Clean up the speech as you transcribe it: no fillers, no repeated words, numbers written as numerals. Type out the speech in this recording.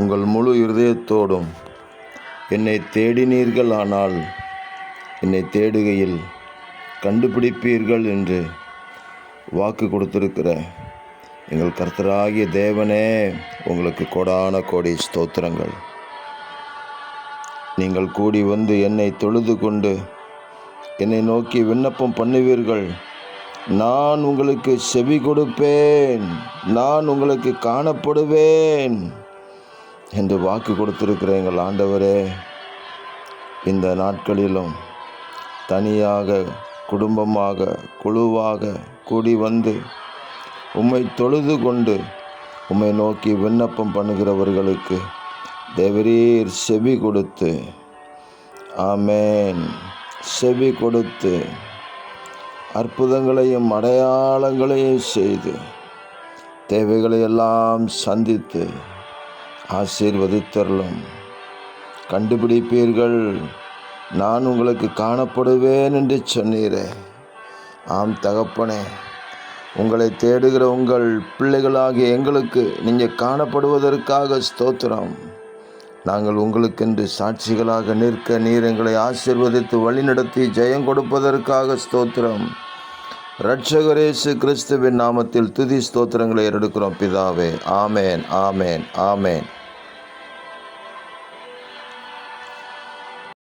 உங்கள் முழு இருதயத்தோடும் என்னை தேடினீர்கள், ஆனால் என்னை தேடுகையில் கண்டுபிடிப்பீர்கள் என்று வாக்கு கொடுத்திருக்கிற எங்கள் கர்த்தராகிய தேவனே, உங்களுக்கு கோடான கோடி ஸ்தோத்திரங்கள். நீங்கள் கூடி வந்து என்னை தொழுது கொண்டு என்னை நோக்கி விண்ணப்பம் பண்ணுவீர்கள், நான் உங்களுக்கு செவி கொடுப்பேன், நான் உங்களுக்கு காணப்படுவேன் என்று வாக்கு கொடுத்திருக்கிற எங்கள் ஆண்டவரே, இந்த நாட்களிலும் தனியாக, குடும்பமாக, குழுவாக கூடி வந்து உம்மை தொழுது கொண்டு உம்மை நோக்கி விண்ணப்பம் பண்ணுகிறவர்களுக்கு தேவரீர் செவி கொடுத்து, ஆமேன், செவி கொடுத்து அற்புதங்களையும் அடையாளங்களையும் செய்து தேவைகளை எல்லாம் சந்தித்து ஆசீர்வதித்தருளும். கண்டுபிடிப்பீர்கள், நான் உங்களுக்கு காணப்படுவேன் என்று சொன்னீரே. ஆம் தகப்பனே, உங்களை தேடுகிற உங்கள் பிள்ளைகளாகிய எங்களுக்கு நீங்கள் காணப்படுவதற்காக ஸ்தோத்திரம். நாங்கள் உங்களுக்கென்று சாட்சிகளாக நிற்க நீர் எங்களை ஆசீர்வதித்து வழிநடத்தி ஜெயம் கொடுப்பதற்காக ஸ்தோத்திரம். இரட்சகர் இயேசு கிறிஸ்துவின் நாமத்தில் துதி ஸ்தோத்திரங்களை எடுக்கிறோம் பிதாவே. ஆமேன், ஆமேன், ஆமேன்.